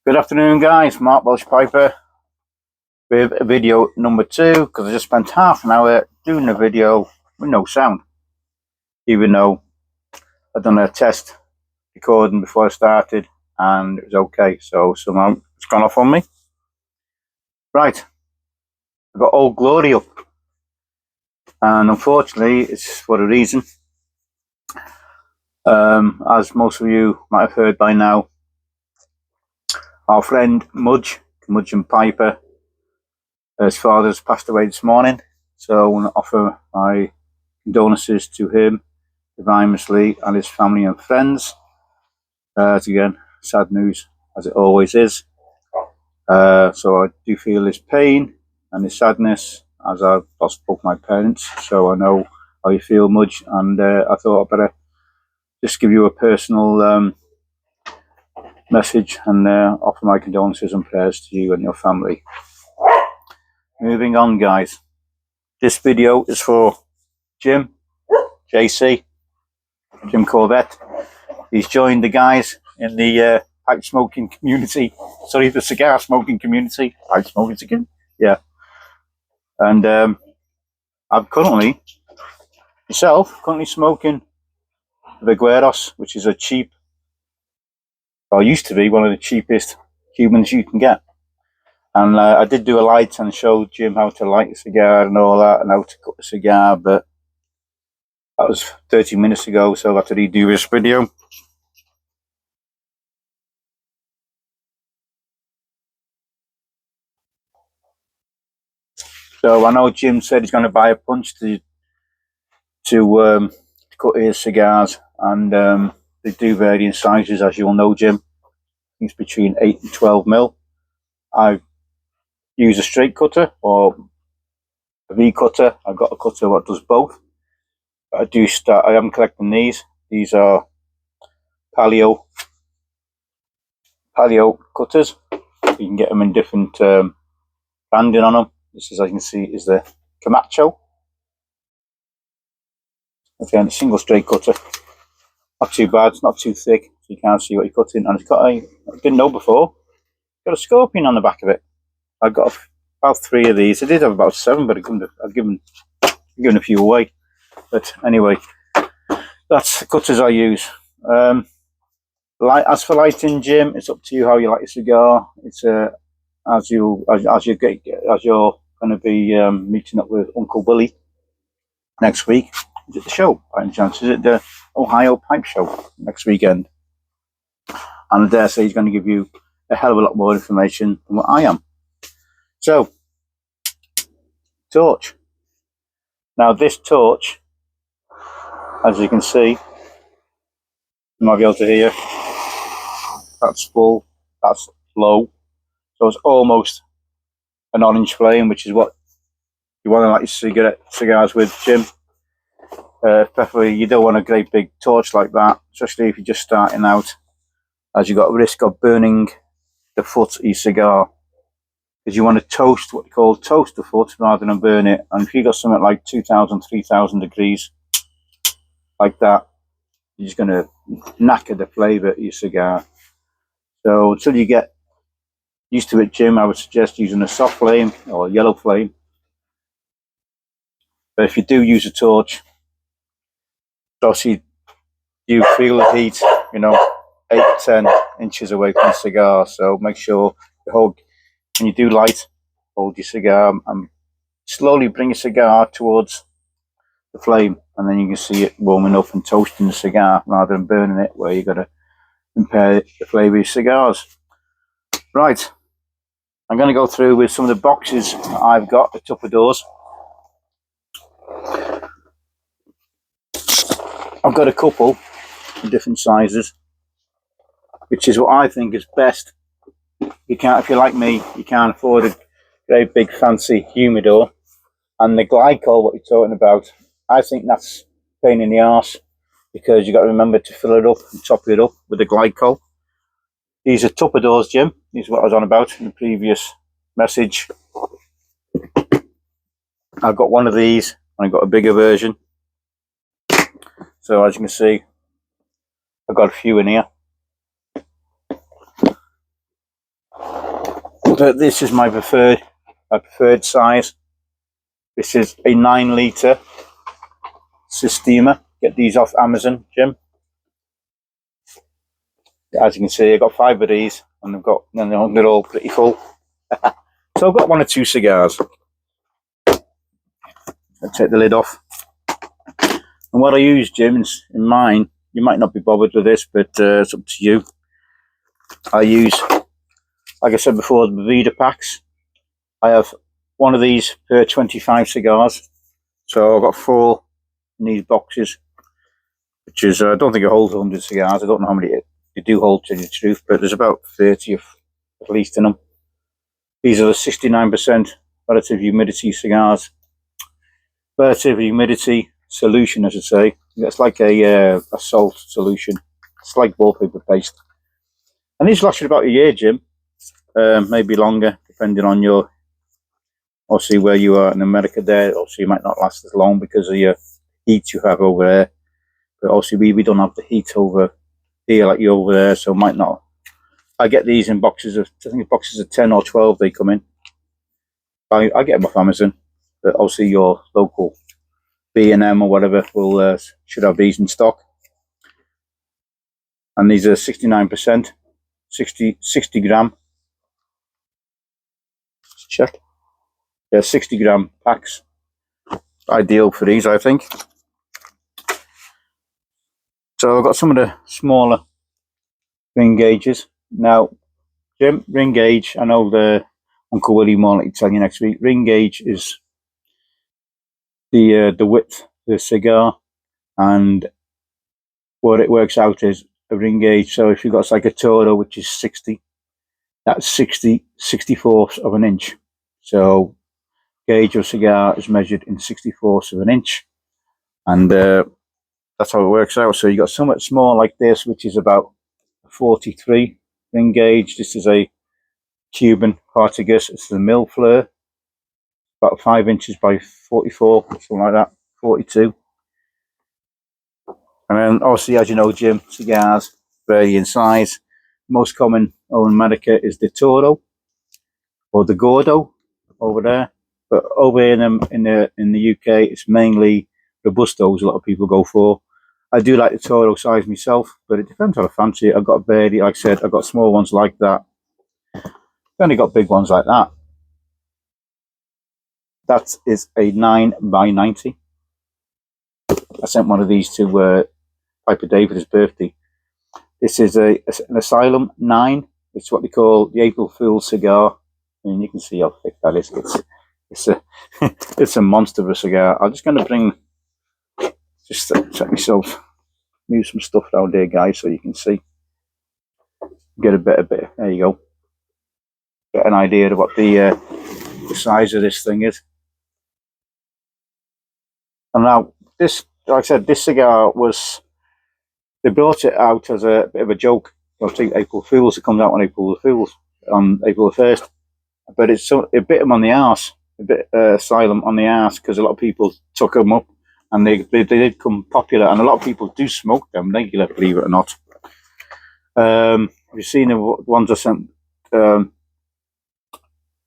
Good afternoon, guys. Mark Welsh Piper with video number 2, because I just spent half an hour doing a video with no sound, even though I'd done a test recording before I started and it was okay. So somehow it's gone off on me. Right, I've got Old Glory up, and unfortunately it's for a reason. As most of you might have heard by now, our friend Mudge and Piper, his father's passed away this morning, so I want to offer my condolences to him, divinely, and his family and friends. Again, sad news, as it always is. So I do feel his pain and his sadness, as I've lost both my parents, so I know how you feel, Mudge, and I thought I'd better just give you a personal message and offer my condolences and prayers to you and your family. Moving on, guys. This video is for Jim, JC, Jim Corvette. He's joined the guys in the pipe smoking community. Sorry, the cigar smoking community. Pipe smoking again? Yeah. And I'm currently smoking the Cigars, which is a cheap, or used to be one of the cheapest Cubans you can get. And I did do a light and showed Jim how to light a cigar and all that, and how to cut the cigar, but that was 30 minutes ago, so I had to redo this video. So I know Jim said he's going to buy a punch to cut his cigars, and they do vary in sizes, as you'll know, Jim. It's between 8 and 12 mil. I use a straight cutter or a V cutter. I've got a cutter that does both. But I am collecting these. These are paleo cutters. You can get them in different branding on them. This, as you can see, is the Camacho. Again, a single straight cutter. Not too bad, it's not too thick, so you can't see what you're cutting. And it's got I didn't know before, got a scorpion on the back of it. I've got about 3 of these. I did have about 7, but I've given a few away. But anyway, that's the cutters I use. As for lighting, Jim, it's up to you how you light your cigar. It's as you're going to be meeting up with Uncle Willie next week. Is it the show, by any chance? Is it the Ohio Pipe Show next weekend? And I dare say he's going to give you a hell of a lot more information than what I am. So, torch. Now this torch, as you can see, you might be able to hear, that's full, that's low. So it's almost an orange flame, which is what you want to light your cigars with, Jim. Preferably, you don't want a great big torch like that, especially if you're just starting out, as you've got a risk of burning the foot of your cigar. Because you want to toast, what you call toast the foot, rather than burn it. And if you've got something like 2,000, 3,000 degrees, like that, you're just going to knacker the flavour of your cigar. So until you get used to it, Jim, I would suggest using a soft flame or a yellow flame. But if you do use a torch, obviously you feel the heat, 8 to 10 inches away from the cigar. So make sure you hold, when you do light, hold your cigar and slowly bring your cigar towards the flame, and then you can see it warming up and toasting the cigar rather than burning it, where you've got to compare the flavour of your cigars. Right, I'm going to go through with some of the boxes that I've got, the Tupperdoors. I've got a couple of different sizes, which is what I think is best. If you're like me, you can't afford a very big fancy humidor. And the glycol, what you're talking about, I think that's a pain in the arse, because you've got to remember to fill it up and top it up with the glycol. These are Tupperdoors, Jim. These are what I was on about in the previous message. I've got one of these, and I've got a bigger version. So as you can see, I've got a few in here. But this is my preferred size. This is a 9-litre Systema. Get these off Amazon, Jim. As you can see, I've got 5 of these, and they're all pretty full. So I've got 1 or 2 cigars. I'll take the lid off. And what I use, Jim, in mine, you might not be bothered with this, but it's up to you. I use, like I said before, the Vida packs. I have 1 of these per 25 cigars. So I've got 4 in these boxes, which is, I don't think it holds 100 cigars. I don't know how many they do hold, to the truth, but there's about 30 at least in them. These are the 69% relative humidity cigars. Relative humidity solution, I should say. It's like a salt solution. It's like wallpaper paste. And these lasted about a year, Jim. Maybe longer, depending on your, obviously where you are in America there. Obviously, you might not last as long because of your heat you have over there. But obviously, we don't have the heat over here like you over there, so might not. I get these in boxes of, I think boxes of 10 or 12 they come in. I get them off Amazon, but obviously your local B&M or whatever will should have these in stock. And these are 69%, 60 gram. Let's check. Yeah, 60 gram packs. Ideal for these, I think. So I've got some of the smaller ring gauges. Now, Jim, ring gauge, I know the Uncle Willie more likely to tell you next week. Ring gauge is the width of the cigar, and what it works out is a ring gauge. So if you've got like a Toro, which is 60, that's 64ths of an inch. So gauge of cigar is measured in 64ths of an inch, and that's how it works out. So you got somewhat small like this, which is about 43 ring gauge. This is a Cuban Partagas. It's a mill flare, about 5 inches by 44, something like that, 42. And then obviously, as you know, Jim, cigars vary in size. Most common over in America is the Toro or the Gordo over there, but over in the UK, it's mainly Robustos. A lot of people go for. I do like the Toro size myself, but it depends on I fancy it. I've got very, like I said, I've got small ones like that. I've only got big ones like that. That is a 9x90. I sent one of these to Piper Dave for his birthday. This is an Asylum 9. It's what they call the April Fool's cigar, and you can see how thick that is. It's a monster of a cigar. I'm just going to set myself, move some stuff down there, guys, so you can see. Get a bit. There you go. Get an idea of what the size of this thing is. And now this, like I said, this cigar was, they brought it out as a bit of a joke. I think April Fools. It comes out on April Fools, on April the 1st. But it bit them on the arse, a bit Asylum on the arse, because a lot of people took them up, and they did become popular. And a lot of people do smoke them regular, believe it or not. You've seen the ones I sent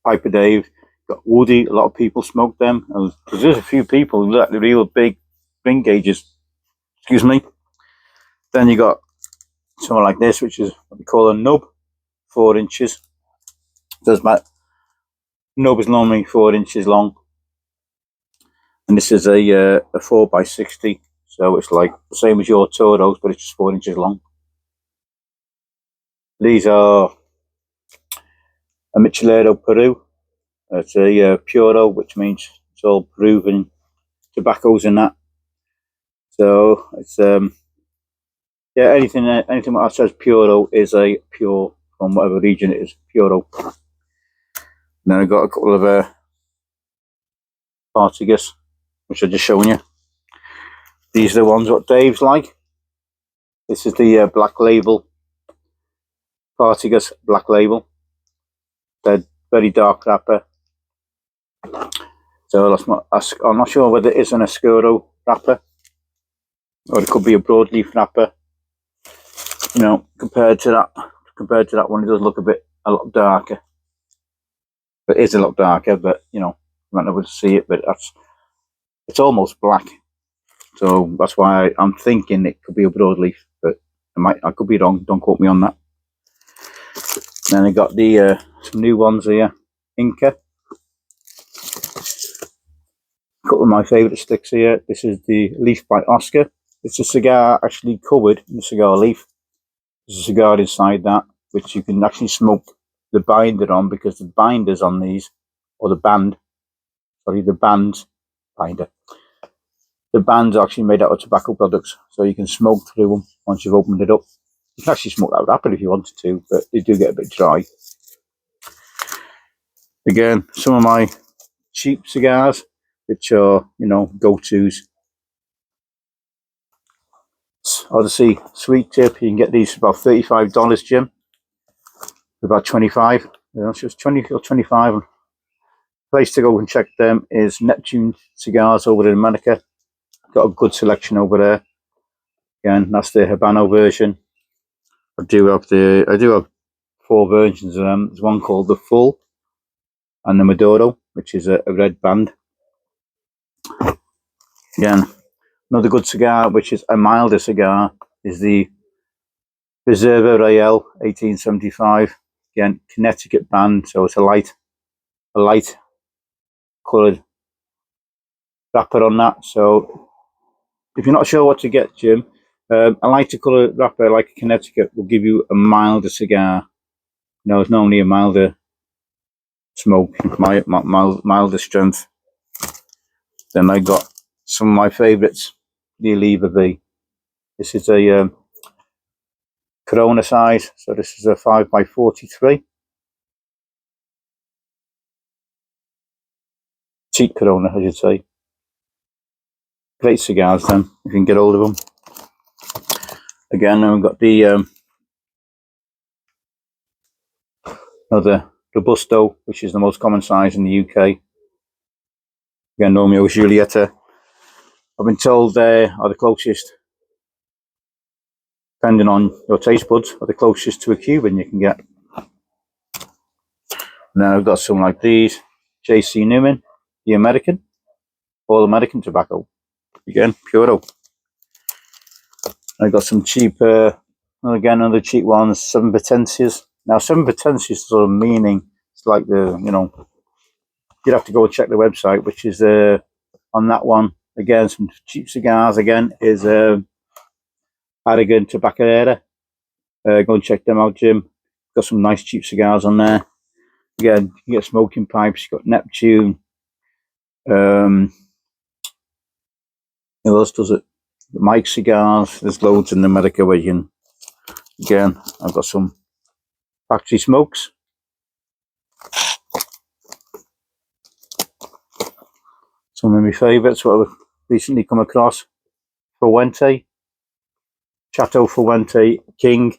Piper Dave, got Woody. A lot of people smoke them. There's a few people who like the real big ring gauges. Excuse me. Then you got something like this, which is what we call a nub, 4 inches. Does my nub is normally 4 inches long, and this is a 4x60. So it's like the same as your Toros, but it's just 4 inches long. These are a Michelero Peru. It's a Puro, which means it's all Peruvian tobaccos in that. So it's yeah, anything that says Puro is a pure from whatever region it is, Puro. And then I've got a couple of Partagas, which I've just shown you. These are the ones what Dave's like. This is the Black Label Partagas Black Label. They're very dark wrapper. So I'm not sure whether it is an Oscuro wrapper or it could be a broadleaf wrapper. You know, compared to that one, it does look a lot darker. But it is a lot darker, but you know, you might not be able to see it, but it's almost black. So that's why I'm thinking it could be a broadleaf, but I could be wrong. Don't quote me on that. Then I got the some new ones here, Inca. A couple of my favourite sticks here. This is the Leaf by Oscar. It's a cigar actually covered in the cigar leaf. There's a cigar inside that, which you can actually smoke the binder on, because the binders on these, or the band, sorry, the band's binder. The band's actually made out of tobacco products, so you can smoke through them once you've opened it up. You can actually smoke that wrapper if you wanted to, but they do get a bit dry. Again, some of my cheap cigars, which are, you know, go-tos. Odyssey Sweet Tip, you can get these for about $35, Jim. About 25. Yeah, it's just 20 or 25. Place to go and check them is Neptune Cigars over in America. Got a good selection over there. Again, that's the Habano version. I do have 4 versions of them. There's one called the Full and the Maduro, which is a red band. Again, another good cigar, which is a milder cigar, is the Reserva Royale 1875. Again, Connecticut band, so it's a light coloured wrapper on that. So if you're not sure what to get, Jim, a lighter coloured wrapper like a Connecticut will give you a milder cigar. You know, it's normally a milder smoke, milder strength. Then I got some of my favourites, the Oliva V. This is a Corona size, so this is a 5x43. Cheap Corona, I should say. Great cigars then, if you can get hold of them. Again, I've got the another Robusto, which is the most common size in the UK. Again, Romeo Julieta. I've been told they are the closest, depending on your taste buds, are the closest to a Cuban you can get. Now I've got some like these, J.C. Newman, the American, all American tobacco. Again, Puro. I've got some cheap, again, other cheap ones, 7 Potencias. Now, 7 Potencias sort of meaning, it's like the, you know, you'd have to go and check the website, which is on that one. Again, some cheap cigars. Again, is Aragon Tabacalera. Go and check them out, Jim. Got some nice cheap cigars on there. Again, you get smoking pipes. You've got Neptune. Who else does it? Mike Cigars. There's loads in America where you can. Again, I've got some factory smokes. Some of my favourites, what I've recently come across. Fuente. Chateau Fuente King.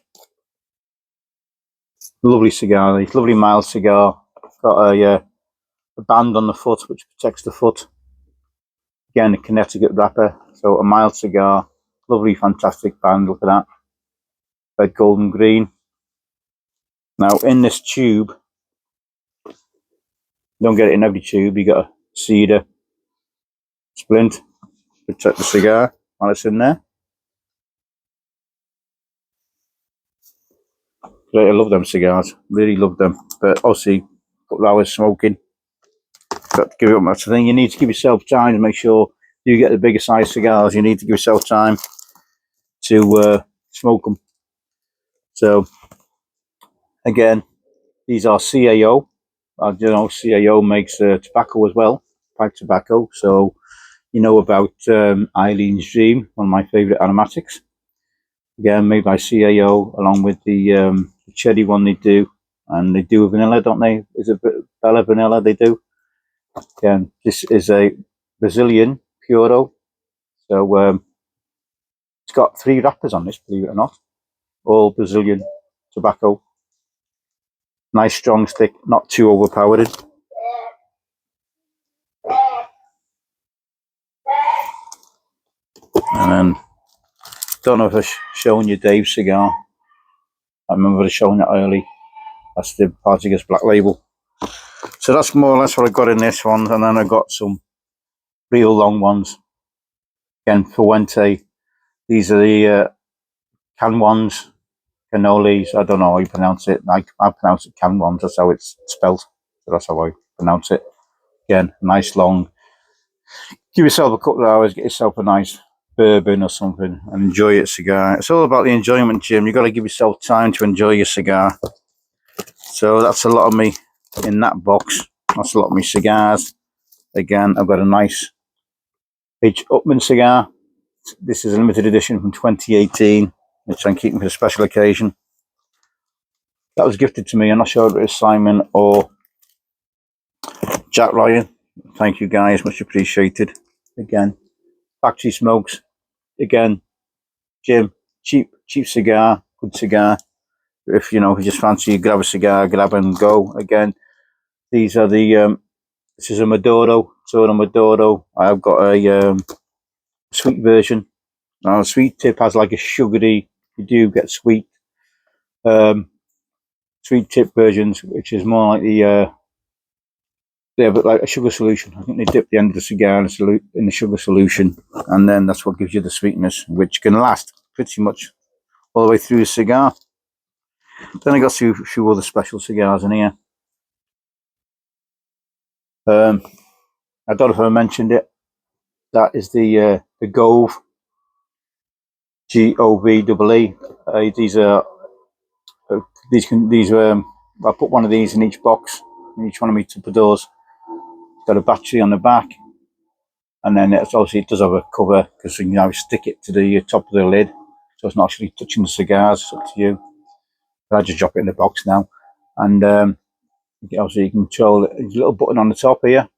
Lovely cigar, lovely mild cigar. Got a band on the foot which protects the foot. Again, a Connecticut wrapper, so a mild cigar. Lovely, fantastic band, look at that. Red, gold and green. Now in this tube, you don't get it in every tube, you got a cedar splint to protect the cigar while it's in there. Great, I love them cigars, really love them. But obviously, a couple of hours smoking. Got to give it up. That's the thing, you need to give yourself time to make sure you get the bigger size cigars. You need to give yourself time to smoke them. So again, these are CAO. You know, CAO makes tobacco as well, pipe tobacco. So you know about Eileen's Dream, one of my favourite aromatics. Again, made by CAO, along with the cherry one they do, and they do vanilla, don't they? Is it Bella Vanilla they do? Again, this is a Brazilian Puro. So it's got 3 wrappers on this, believe it or not. All Brazilian tobacco. Nice strong stick, not too overpowering. And then, don't know if I've shown you Dave's cigar. I remember showing it early. That's the Partagas Black Label. So that's more or less what I got in this one, and then I got some real long ones. Again, Fuente. These are the can ones, cannolis. I don't know how you pronounce it. I pronounce it can ones. That's how it's spelled. So that's how I pronounce it. Again, nice long. Give yourself a couple of hours, get yourself a nice bourbon or something, and enjoy your cigar. It's all about the enjoyment, Jim. You've got to give yourself time to enjoy your cigar. So that's a lot of me in that box. That's a lot of me cigars. Again, I've got a nice H. Upman cigar. This is a limited edition from 2018, which I'm keeping for a special occasion. That was gifted to me. I'm not sure if it was Simon or Jack Ryan. Thank you guys, much appreciated. Again, factory smokes. Again, Jim, cheap cigar, good cigar. If you just fancy, you grab a cigar, grab and go. Again, these are the. This is a Maduro, Toro Maduro. I've got a sweet version. Now, a sweet tip has like a sugary. You do get sweet. Sweet tip versions, which is more like the but like a sugar solution. I think they dip the end of the cigar in the sugar solution, and then that's what gives you the sweetness, which can last pretty much all the way through the cigar. Then I got a few other special cigars in here. I don't know if I mentioned it. That is the Gove, Gove. These are I put one of these in each box, in each one of my Tupperdoors. Got a battery on the back, and then it does have a cover because you can now stick it to the top of the lid, so it's not actually touching the cigars. It's up to you. But I just drop it in the box now, and obviously you can control it. There's a little button on the top here,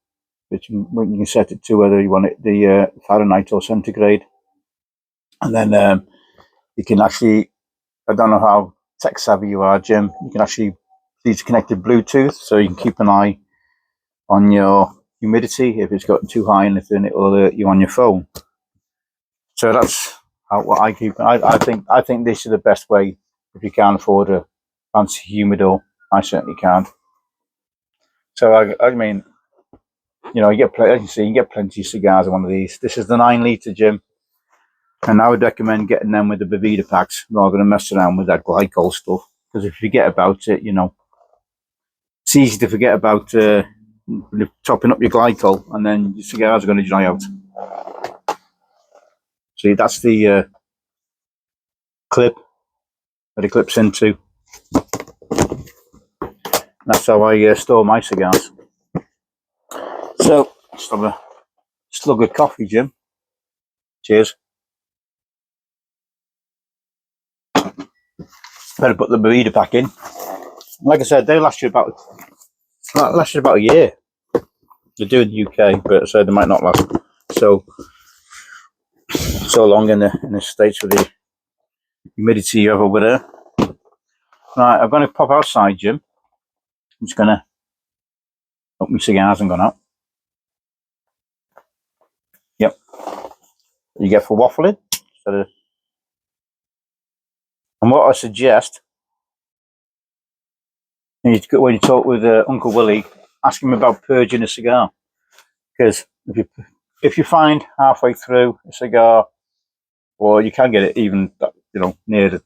which you can set it to whether you want it the Fahrenheit or centigrade, and then you can actually. I don't know how tech savvy you are, Jim. You can actually use connected Bluetooth, so you can keep an eye on your humidity. If it's gotten too high anything, it will alert you on your phone. So that's what I keep. I think this is the best way if you can't afford a fancy humidor. I certainly can't. So I mean, you get plenty. As you see, you get plenty of cigars in one of these. This is the 9 litre, Jim, and I would recommend getting them with the Boveda packs rather than mess around with that glycol stuff. Because if you forget about it, it's easy to forget about topping up your glycol, and then your cigars are going to dry out. See, that's the clip that it clips into. That's how I store my cigars. So, let's have a slug of coffee, Jim. Cheers. Better put the Boveda pack in. Like I said, they last you about a year. They do in the UK, but so they might not last so long in the States with the humidity you have over there. Right, I'm going to pop outside, Jim. I'm just going to open my cigars and gone out. Yep. You get for waffling. And what I suggest, when you talk with Uncle Willie, ask him about purging a cigar. Because if you find halfway through a cigar, or you can get it even near the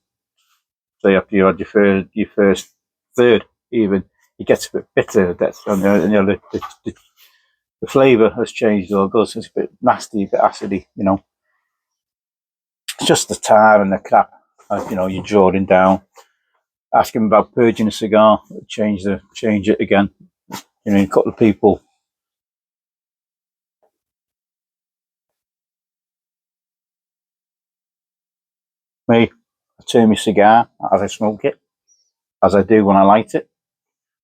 say after you had your first third, even it gets a bit bitter. That's the flavour has changed or goes. It's a bit nasty, a bit acidy. It's just the tar and the crap. You're drawing down. Ask him about purging a cigar. Change it again. A couple of people. Me, I turn my cigar as I smoke it, as I do when I light it.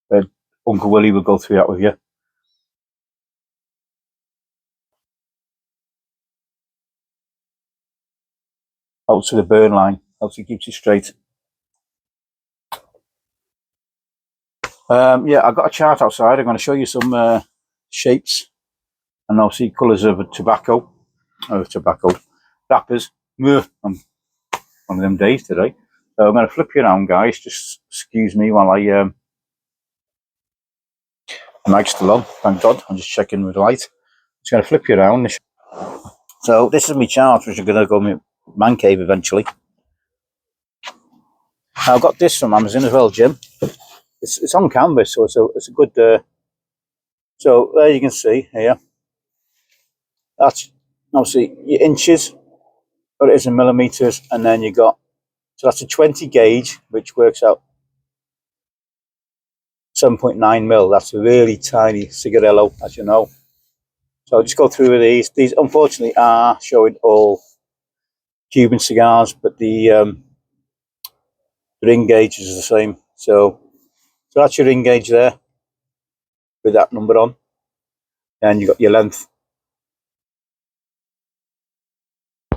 But Uncle Willie will go through that with you. Out to the burn line, helps it keeps it straight. Yeah, I've got a chart outside. I'm going to show you some shapes and obviously colours of tobacco wrappers. I'm one of them days today. So I'm going to flip you around, guys. Just excuse me while I The mic's still on, thank God. I'm just checking with the light. Just going to flip you around. So this is my chart, which I'm going to go my man cave eventually. I've got this from Amazon as well, Jim. It's on canvas, so it's a good. So there you can see here. That's obviously your inches, but it is in millimeters, and then you got, so that's a 20 gauge, which works out 7.9 mil. That's a really tiny cigarillo, as you know. So I'll just go through with these. These unfortunately are showing all Cuban cigars, but the ring gauge is the same. So that's your ring gauge there with that number on, and you got your length.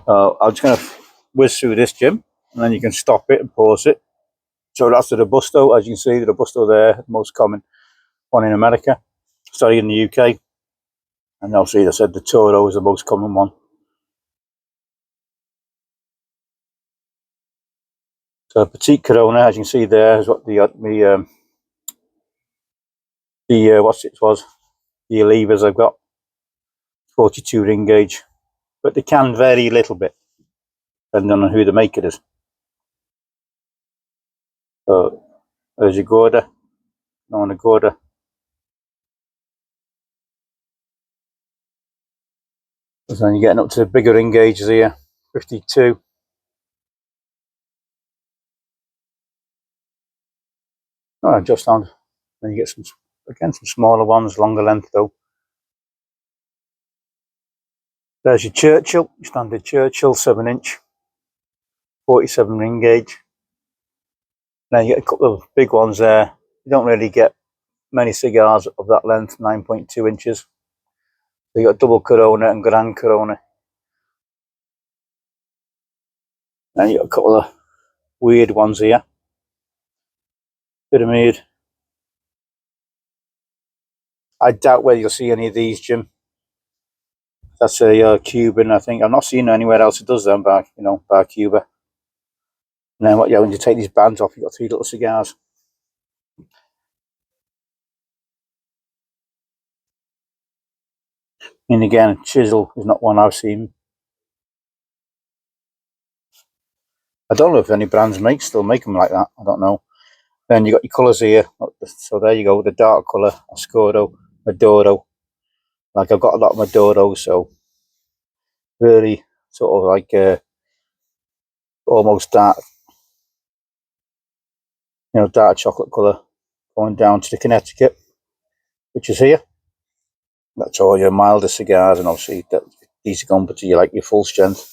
I'm just going to whiz through this, Jim, and then you can stop it and pause it. So that's the Robusto, as you can see, the Robusto there, the most common one in America, sorry, in the UK. And obviously, I said the Toro is the most common one. So Petite Corona, as you can see there, is what the what's it was, the levers I've got, 42 ring gauge, but they can vary a little bit depending on who the maker is. So there's your Gorda, on a Gorda. So then you're getting up to the bigger ring gauges here, 52. Oh, just on. Then you get some, again, some smaller ones, longer length though. There's your Churchill, standard Churchill, 7-inch, 47 ring gauge. Then you get a couple of big ones there. You don't really get many cigars of that length, 9.2 inches. So you got double Corona and Grand Corona. Then you got a couple of weird ones here. Pyramid. I doubt whether you'll see any of these, Jim. That's a Cuban, I think. I'm not seeing anywhere else that does them, by Cuba. And then when you take these bands off, you've got 3 little cigars. And again, Chisel is not one I've seen. I don't know if any brands still make them like that. I don't know. Then you got your colours here. So there you go, the dark colour, Oscuro, Maduro. Like I've got a lot of Maduros, so really sort of like almost dark, dark chocolate colour, going down to the Connecticut, which is here. That's all your milder cigars, and obviously these are going to your full strength.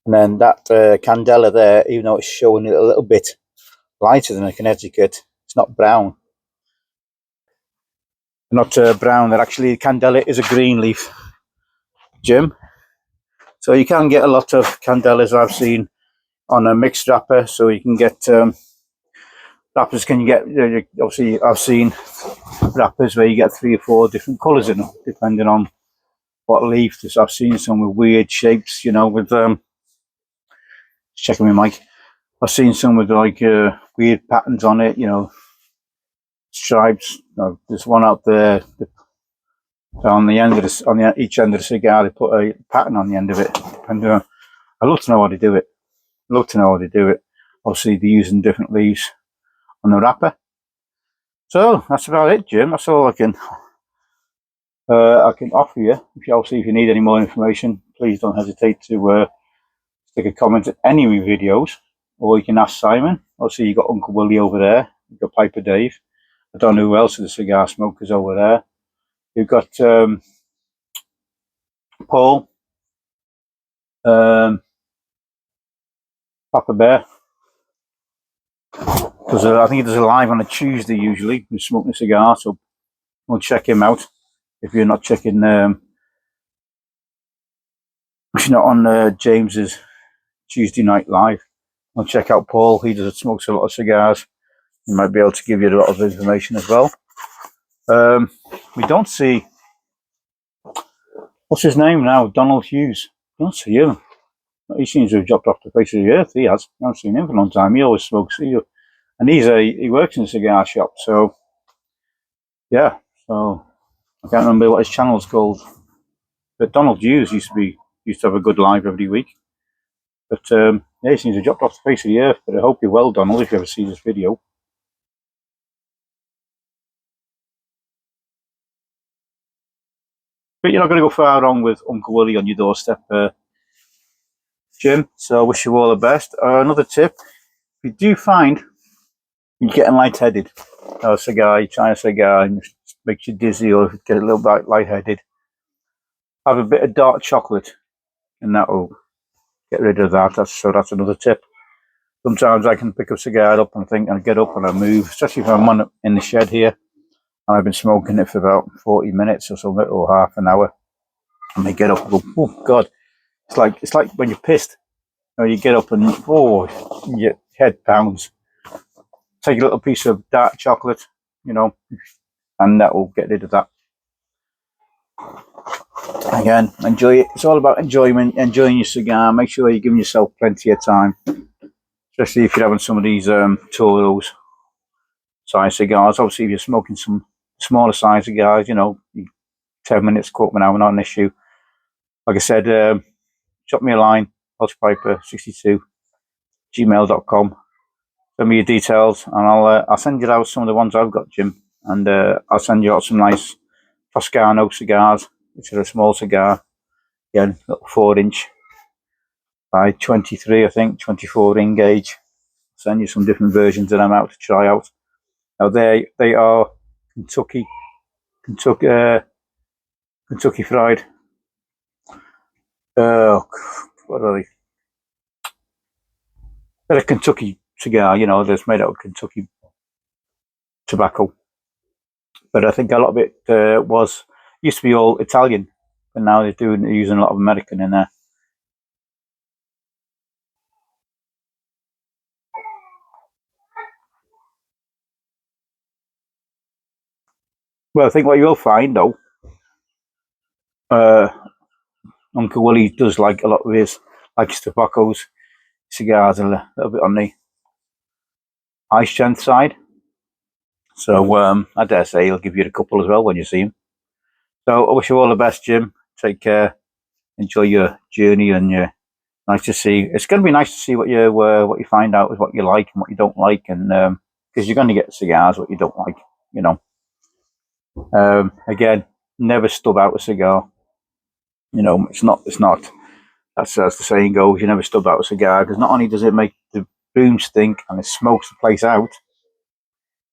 And then that Candela there, even though it's showing it a little bit lighter than a Connecticut, it's not brown. Not brown. That actually Candela is a green leaf, Jim. So you can get a lot of Candelas I've seen on a mixed wrapper. So you can get wrappers. Can you get? Obviously, I've seen wrappers where you get 3 or 4 different colours in them, depending on what leaf. I've seen some with weird shapes. With checking my mic. I've seen some with like weird patterns on it. Stripes. There's one out there. On the end of each end of the cigar, they put a pattern on the end of it. And I'd love to know how they do it. Obviously, they're using different leaves on the wrapper. So that's about it, Jim. That's all I can offer you. If you need any more information, please don't hesitate to stick a comment at any of my videos, or you can ask Simon. Obviously, you got Uncle Willie over there. You've got Piper Dave. I don't know who else are the cigar smokers over there. You've got Paul, Papa Bear. I think he does a live on a Tuesday usually with smoking a cigar, so we'll check him out. If you're not checking, if you're not on James's Tuesday night live, we'll check out Paul. He smokes a lot of cigars. He might be able to give you a lot of information as well. We don't see, what's his name now? Donald Hughes. Don't see him. He seems to have dropped off the face of the earth. He has. I haven't seen him for a long time. He always smokes. And he works in a cigar shop. So yeah. So I can't remember what his channel's called. But Donald Hughes used to have a good live every week. But yeah, he seems to have dropped off the face of the earth. But I hope you're well, Donald, if you ever see this video. But you're not going to go far wrong with Uncle Willie on your doorstep, Jim. So I wish you all the best. Another tip: if you do find you're getting lightheaded, a cigar, you try a cigar and it makes you dizzy or get a little bit lightheaded, have a bit of dark chocolate, and that will get rid of that. That's another tip. Sometimes I can pick a cigar up and think, and get up and I move, especially if I'm in the shed here and I've been smoking it for about 40 minutes or something, or half an hour, and I get up and go, oh God, it's like when you're pissed. You get up and your head pounds. Take a little piece of dark chocolate, and that will get rid of that. Again, enjoy it. It's all about enjoyment, enjoying your cigar. Make sure you're giving yourself plenty of time, especially if you're having some of these Toros size cigars. Obviously, if you're smoking some smaller size cigars, 10 minutes, quarter of an hour, not an issue. Like I said, drop me a line, welshpiper62 gmail.com. Send me your details, and I'll send you out some of the ones I've got, Jim, and I'll send you out some nice Toscano cigars, which are a small cigar, again, little 4-inch by 23, I think, 24 ring gauge. I'll send you some different versions of them out to try out. Now they are Kentucky fried. What are they? They're a Kentucky cigar, that's made out of Kentucky tobacco. But I think a lot of it used to be all Italian, but now they're using a lot of American in there. Well, I think what you'll find though, Uncle Willie does like a lot of his tobaccos, cigars, and a little bit on the high strength side. So I dare say he'll give you a couple as well when you see him. So I wish you all the best, Jim. Take care. Enjoy your journey, and nice to see. It's going to be nice to see what you find out is what you like and what you don't like, and because you're going to get cigars what you don't like, Again, never stub out a cigar. It's not. That's as the saying goes. You never stub out a cigar, because not only does it make the boom stink and it smokes the place out,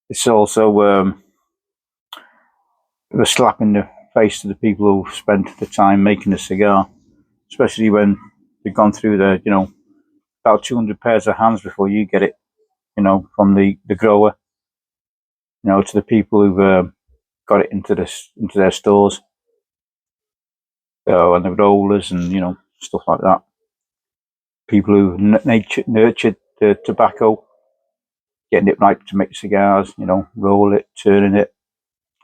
it's also a slap in the face to the people who spent the time making the cigar, especially when they've gone through about 200 pairs of hands before you get it, from the grower, to the people who've got it into their stores, and the rollers and stuff like that. People who nurtured the tobacco, getting it right to make cigars, roll it, turning it,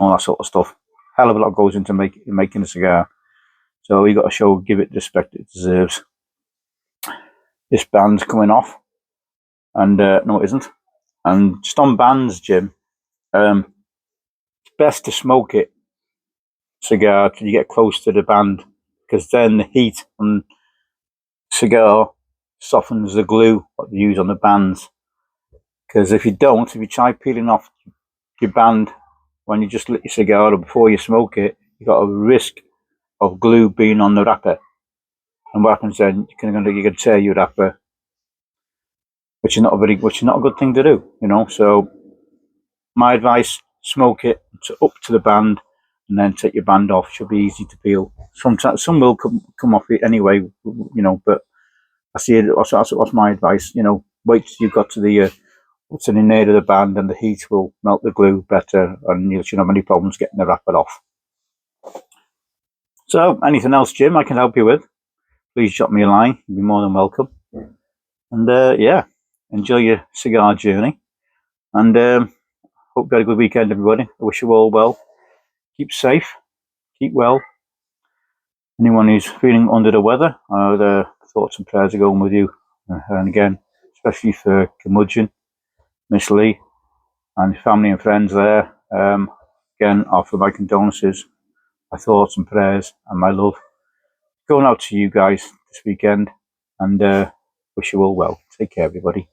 all that sort of stuff. Hell of a lot goes into making a cigar. So you got to give it the respect it deserves. This band's coming off, and no, it isn't. And just on bands, Jim, it's best to smoke it cigar till you get close to the band, because then the heat on cigar softens the glue that you use on the bands. Because if you try peeling off your band when you just lit your cigar or before you smoke it, you got a risk of glue being on the wrapper. And what happens then? You can tear your wrapper, which is not a good thing to do, So my advice: smoke it up to the band, and then take your band off. Should be easy to peel. Sometimes some will come off it anyway, But I see it. That's my advice. Wait till you've got to the near to the band, and the heat will melt the glue better, and you shouldn't have any problems getting the wrapper off. So, anything else, Jim, I can help you with? Please drop me a line. You'll be more than welcome. And enjoy your cigar journey. And hope you had a good weekend, everybody. I wish you all well. Keep safe. Keep well. Anyone who's feeling under the weather, the thoughts and prayers are going with you. And again, especially for Curmudgeon, Miss Lee, and family and friends there. Again, again offer my condolences, my thoughts and prayers and my love going out to you guys this weekend, and wish you all well. Take care, everybody.